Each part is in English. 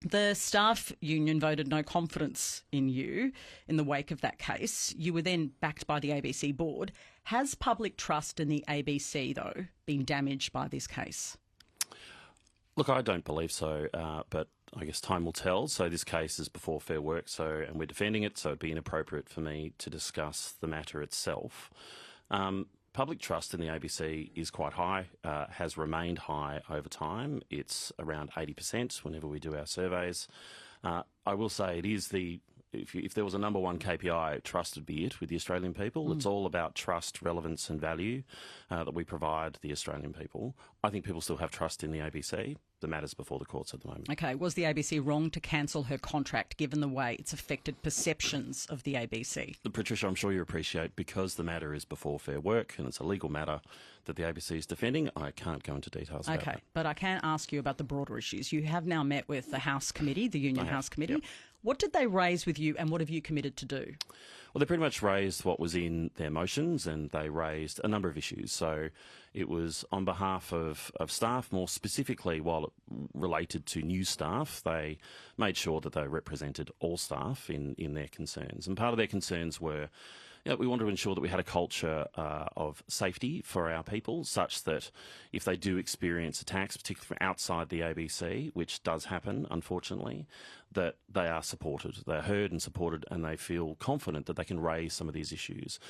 The staff union voted no confidence in you in the wake of that case. You were then backed by the ABC board. Has public trust in the ABC, though, been damaged by this case? Look, I don't believe so, but I guess time will tell. So this case is before Fair Work, and we're defending it, so it'd be inappropriate for me to discuss the matter itself. Public trust in the ABC is quite high, has remained high over time. It's around 80% whenever we do our surveys. I will say it is if there was a number one KPI, trust would be it with the Australian people. It's all about trust, relevance and value that we provide the Australian people. I think people still have trust in the ABC. The matter's before the courts at the moment. Okay, was the ABC wrong to cancel her contract given the way it's affected perceptions of the ABC? Patricia, I'm sure you appreciate, because the matter is before Fair Work and it's a legal matter that the ABC is defending, I can't go into details about it. Okay, but I can ask you about the broader issues. You have now met with the House Committee, the Union House Committee. Yep. What did they raise with you and what have you committed to do? Well, they pretty much raised what was in their motions, and they raised a number of issues. So it was on behalf of staff, more specifically while it related to new staff. They made sure that they represented all staff in their concerns. And part of their concerns were, we wanted to ensure that we had a culture of safety for our people, such that if they do experience attacks, particularly from outside the ABC, which does happen, unfortunately, that they are supported, they're heard and supported, and they feel confident that they can raise some of these issues.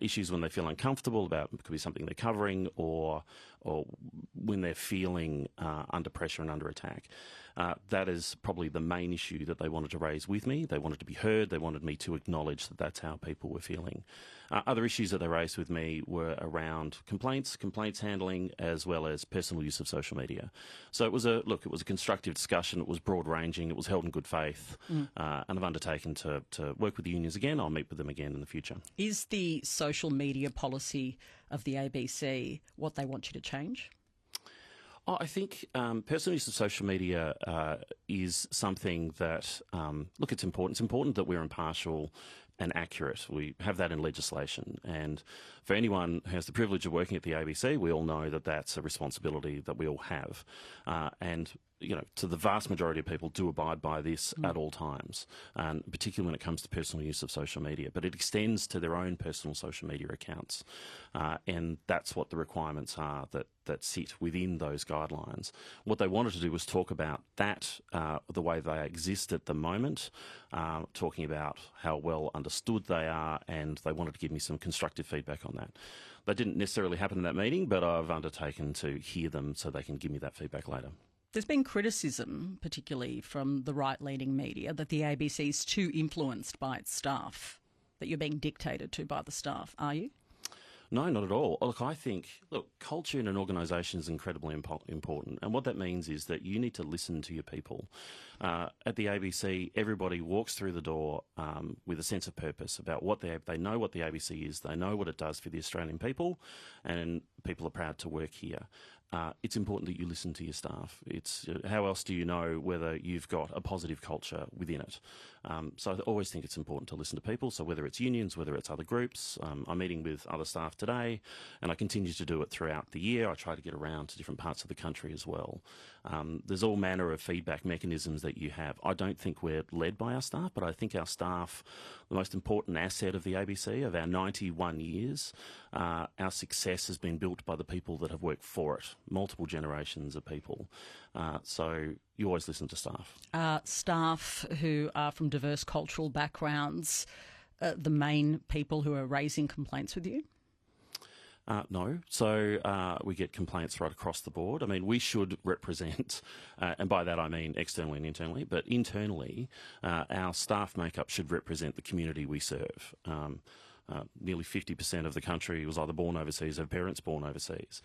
Issues when they feel uncomfortable about, it could be something they're covering, or when they're feeling under pressure and under attack. That is probably the main issue that they wanted to raise with me. They wanted to be heard. They wanted me to acknowledge that that's how people were feeling. Other issues that they raised with me were around complaints handling, as well as personal use of social media. So it was a constructive discussion. It was broad ranging. It was held in good faith. And I've undertaken to work with the unions again. I'll meet with them again in the future. Is the social media policy of the ABC what they want you to change? I think personal use of social media is something that, it's important. It's important that we're impartial and accurate. We have that in legislation. And for anyone who has the privilege of working at the ABC, we all know that that's a responsibility that we all have. And to the vast majority of people do abide by this at all times, and particularly when it comes to personal use of social media. But it extends to their own personal social media accounts. And that's what the requirements are that sit within those guidelines. What they wanted to do was talk about that, the way they exist at the moment, talking about how well understood they are, and they wanted to give me some constructive feedback on that. That didn't necessarily happen in that meeting, but I've undertaken to hear them so they can give me that feedback later. There's been criticism, particularly from the right-leaning media, that the ABC is too influenced by its staff, that you're being dictated to by the staff. Are you? No, not at all. I think culture in an organisation is incredibly important. And what that means is that you need to listen to your people. At the ABC, everybody walks through the door with a sense of purpose about what they know what the ABC is, they know what it does for the Australian people, and people are proud to work here. It's important that you listen to your staff. It's how else do you know whether you've got a positive culture within it? So I always think it's important to listen to people. So whether it's unions, whether it's other groups, I'm meeting with other staff today, and I continue to do it throughout the year. I try to get around to different parts of the country as well. There's all manner of feedback mechanisms that you have. I don't think we're led by our staff, but I think our staff, the most important asset of the ABC, of our 91 years, our success has been built by the people that have worked for it, multiple generations of people. So you always listen to staff. Staff who are from diverse cultural backgrounds, the main people who are raising complaints with you? No. So we get complaints right across the board. I mean, we should represent, and by that I mean externally and internally, but internally, our staff makeup should represent the community we serve. Nearly 50% of the country was either born overseas or parents born overseas.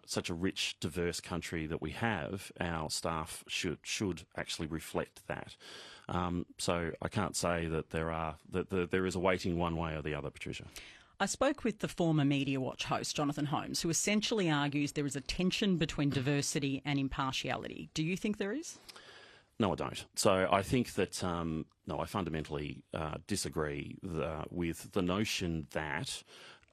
Such a rich, diverse country that we have, our staff should actually reflect that. So I can't say that there is a weighting one way or the other, Patricia. I spoke with the former Media Watch host, Jonathan Holmes, who essentially argues there is a tension between diversity and impartiality. Do you think there is? No, I don't. So I think that, I fundamentally disagree with the notion that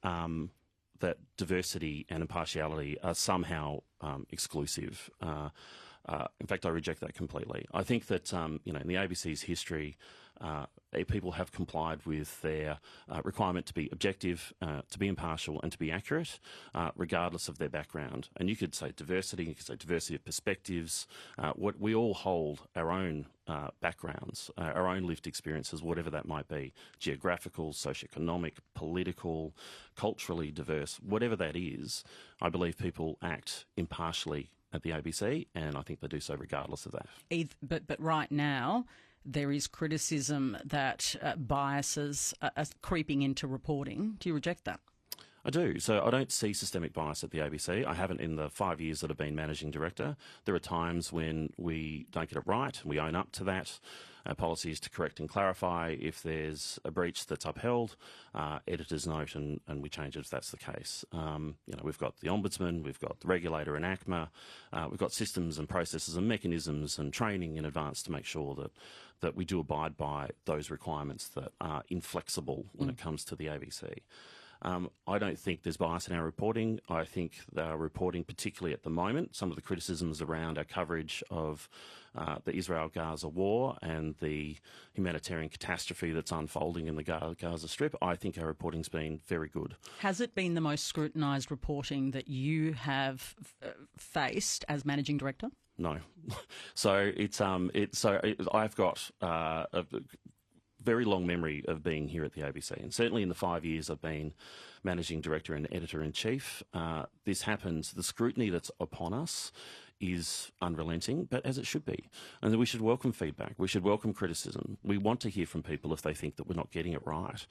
that diversity and impartiality are somehow exclusive. In fact, I reject that completely. I think that, in the ABC's history, people have complied with their requirement to be objective, to be impartial and to be accurate, regardless of their background. And you could say diversity, you could say diversity of perspectives. We all hold our own backgrounds, our own lived experiences, whatever that might be, geographical, socioeconomic, political, culturally diverse, whatever that is. I believe people act impartially at the ABC, and I think they do so regardless of that. But right now, there is criticism that biases are creeping into reporting. Do you reject that? I do. So I don't see systemic bias at the ABC. I haven't in the 5 years that I've been managing director. There are times when we don't get it right, and we own up to that. Our policy is to correct and clarify. If there's a breach that's upheld, editors note and we change it if that's the case. We've got the Ombudsman, we've got the regulator and ACMA, we've got systems and processes and mechanisms and training in advance to make sure that we do abide by those requirements that are inflexible when it comes to the ABC. I don't think there's bias in our reporting. I think our reporting, particularly at the moment, some of the criticisms around our coverage of the Israel-Gaza war and the humanitarian catastrophe that's unfolding in the Gaza Strip, I think our reporting's been very good. Has it been the most scrutinised reporting that you have faced as managing director? No. So I've got a very long memory of being here at the ABC, and certainly in the 5 years I've been managing director and editor-in-chief, this happens. The scrutiny that's upon us is unrelenting, but as it should be. And we should welcome feedback. We should welcome criticism. We want to hear from people if they think that we're not getting it right,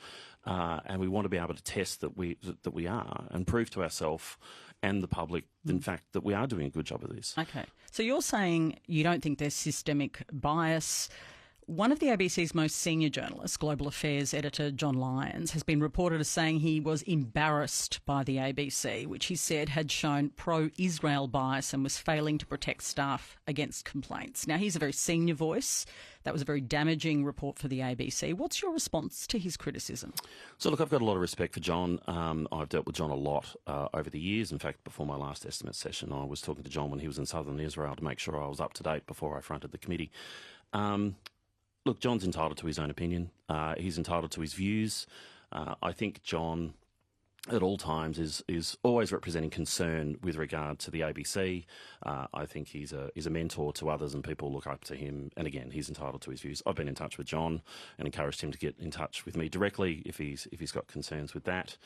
and we want to be able to test that we are and prove to ourselves and the public, in fact, that we are doing a good job of this. Okay. So you're saying you don't think there's systemic bias. One of the ABC's most senior journalists, Global Affairs editor John Lyons, has been reported as saying he was embarrassed by the ABC, which he said had shown pro-Israel bias and was failing to protect staff against complaints. Now, he's a very senior voice. That was a very damaging report for the ABC. What's your response to his criticism? So, look, I've got a lot of respect for John. I've dealt with John a lot over the years. In fact, before my last estimate session, I was talking to John when he was in southern Israel to make sure I was up to date before I fronted the committee. Look, John's entitled to his own opinion. He's entitled to his views. I think John, at all times, is always representing concern with regard to the ABC. I think he's a mentor to others, and people look up to him. And again, he's entitled to his views. I've been in touch with John and encouraged him to get in touch with me directly if he's got concerns with that.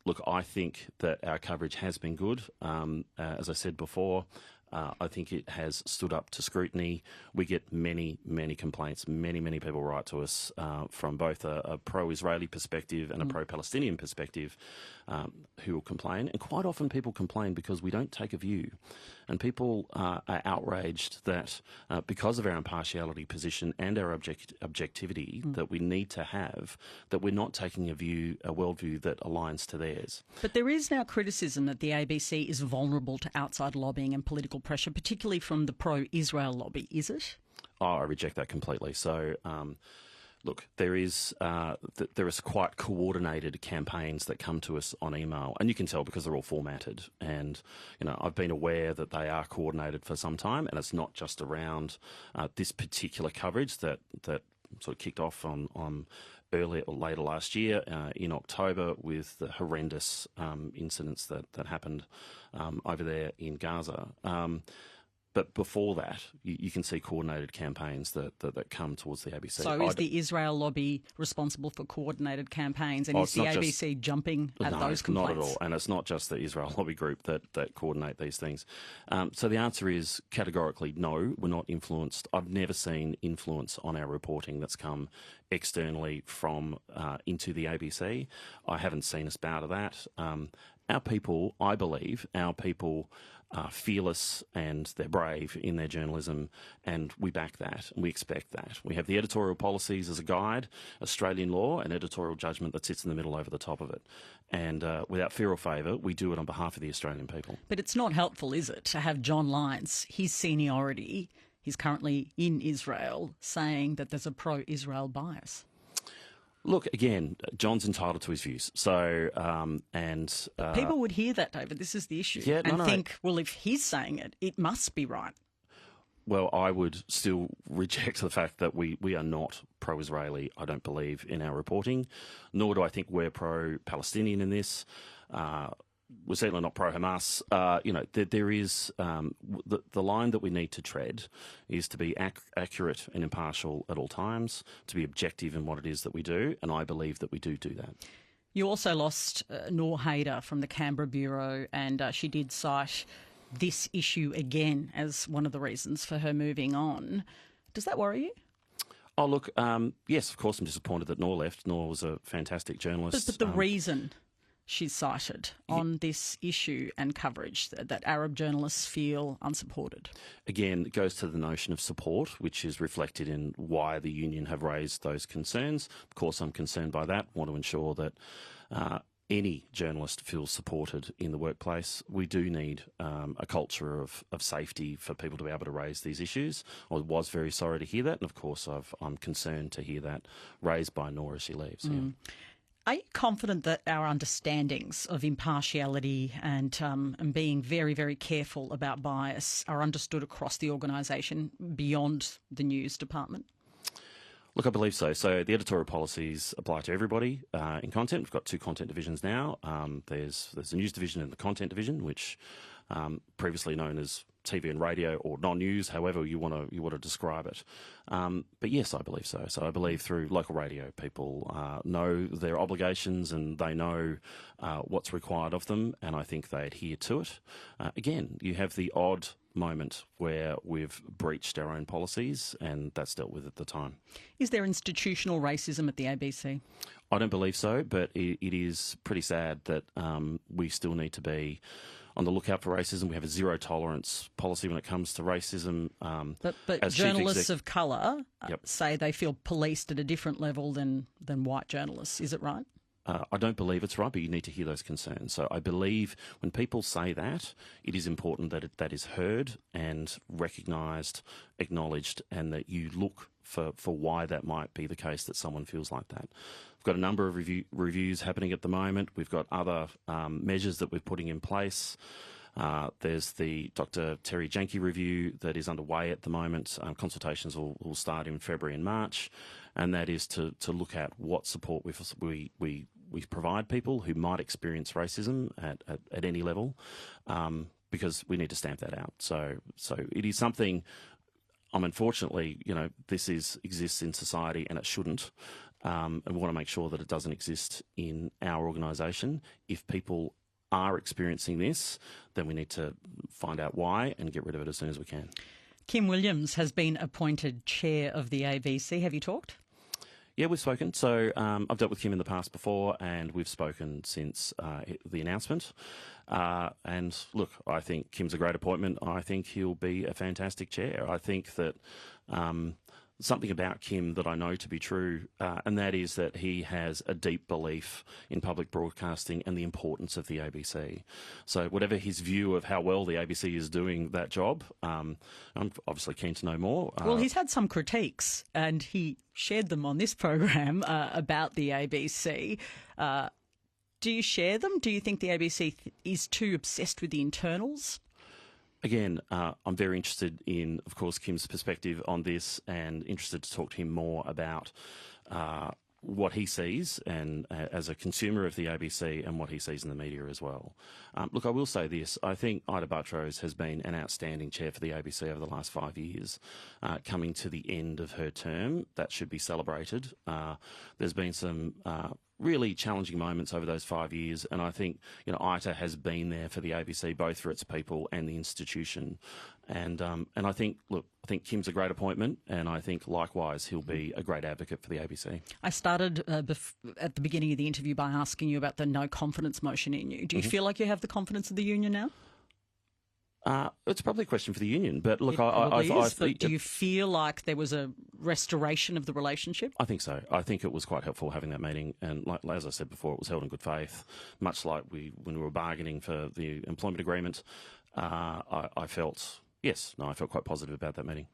Look, I think that our coverage has been good. As I said before, I think it has stood up to scrutiny. We get many, many complaints. Many people write to us from both a pro-Israeli perspective and a pro-Palestinian perspective who will complain. And quite often people complain because we don't take a view. And people are outraged that because of our impartiality position and our objectivity that we need to have, that we're not taking a worldview that aligns to theirs. But there is now criticism that the ABC is vulnerable to outside lobbying and political pressure, particularly from the pro-Israel lobby. Is it? Oh, I reject that completely. So, look, there is quite coordinated campaigns that come to us on email, and you can tell because they're all formatted. And I've been aware that they are coordinated for some time, and it's not just around this particular coverage that sort of kicked off on earlier or later last year in October with the horrendous incidents that happened over there in Gaza. But before that, you can see coordinated campaigns that come towards the ABC. So is the Israel lobby responsible for coordinated campaigns, and is the ABC jumping at those complaints? Not at all. And it's not just the Israel lobby group that coordinate these things. So the answer is categorically no, we're not influenced. I've never seen influence on our reporting that's come externally from into the ABC. I haven't seen us bow to that. Our people, I believe, are fearless and they're brave in their journalism, and we back that and we expect that. We have the editorial policies as a guide, Australian law, and editorial judgment that sits in the middle over the top of it. And without fear or favour, we do it on behalf of the Australian people. But it's not helpful, is it, to have John Lyons, his seniority, he's currently in Israel, saying that there's a pro-Israel bias? Look, again, John's entitled to his views. So, people would hear that, David. This is the issue, well, if he's saying it, it must be right. Well, I would still reject the fact that we are not pro-Israeli, I don't believe, in our reporting, nor do I think we're pro-Palestinian in this. We're certainly not pro-Hamas. There is the line that we need to tread is to be accurate and impartial at all times, to be objective in what it is that we do, and I believe that we do that. You also lost Noor Haider from the Canberra Bureau, and she did cite this issue again as one of the reasons for her moving on. Does that worry you? Oh, look, yes, of course I'm disappointed that Noor left. Noor was a fantastic journalist. But the reason she's cited on this issue and coverage that Arab journalists feel unsupported. Again, it goes to the notion of support, which is reflected in why the union have raised those concerns. Of course, I'm concerned by that. Want to ensure that any journalist feels supported in the workplace. We do need a culture of safety for people to be able to raise these issues. I was very sorry to hear that, and of course I'm concerned to hear that raised by Noor as she leaves. Yeah. Are you confident that our understandings of impartiality and being very, very careful about bias are understood across the organisation beyond the news department? Look, I believe so. So the editorial policies apply to everybody in content. We've got 2 content divisions now. There's the news division and the content division, which previously known as TV and radio or non-news, however you want to describe it. But yes, I believe so. So I believe through local radio, people know their obligations and they know what's required of them, and I think they adhere to it. Again, you have the odd moment where we've breached our own policies, and that's dealt with at the time. Is there institutional racism at the ABC? I don't believe so, but it is pretty sad that we still need to be on the lookout for racism. We have a zero tolerance policy when it comes to racism. But journalists of colour say they feel policed at a different level than white journalists. Is it right? I don't believe it's right, but you need to hear those concerns. So I believe when people say that, it is important that that is heard and recognised, acknowledged, and that you look for why that might be the case that someone feels like that. We've got a number of reviews happening at the moment. We've got other measures that we're putting in place. There's the Dr. Terry Janke review that is underway at the moment. Consultations will start in February and March, and that is to look at what support we provide people who might experience racism at any level, because we need to stamp that out. So it is something. Unfortunately, this exists in society and it shouldn't. And we want to make sure that it doesn't exist in our organisation. If people are experiencing this, then we need to find out why and get rid of it as soon as we can. Kim Williams has been appointed chair of the ABC. Have you talked? Yeah, we've spoken. So I've dealt with Kim in the past before, and we've spoken since the announcement. And look, I think Kim's a great appointment. I think he'll be a fantastic chair. I think that something about Kim that I know to be true, and that is that he has a deep belief in public broadcasting and the importance of the ABC. So whatever his view of how well the ABC is doing that job, I'm obviously keen to know more. Well, he's had some critiques, and he shared them on this program about the ABC. Do you share them? Do you think the ABC is too obsessed with the internals? Again, I'm very interested in, of course, Kim's perspective on this, and interested to talk to him more about what he sees and as a consumer of the ABC and what he sees in the media as well. Look, I will say this. I think Ita Buttrose has been an outstanding chair for the ABC over the last 5 years. Coming to the end of her term, that should be celebrated. There's been some really challenging moments over those 5 years, and I think Ita has been there for the ABC, both for its people and the institution. And I think I think Kim's a great appointment, and I think likewise he'll be a great advocate for the ABC. I started at the beginning of the interview by asking you about the no confidence motion in you. Do you feel like you have the confidence of the union now? It's probably a question for the union, but look, but do you feel like there was a restoration of the relationship? I think so. I think it was quite helpful having that meeting, and as I said before, it was held in good faith, much like when we were bargaining for the employment agreement. I felt quite positive about that meeting.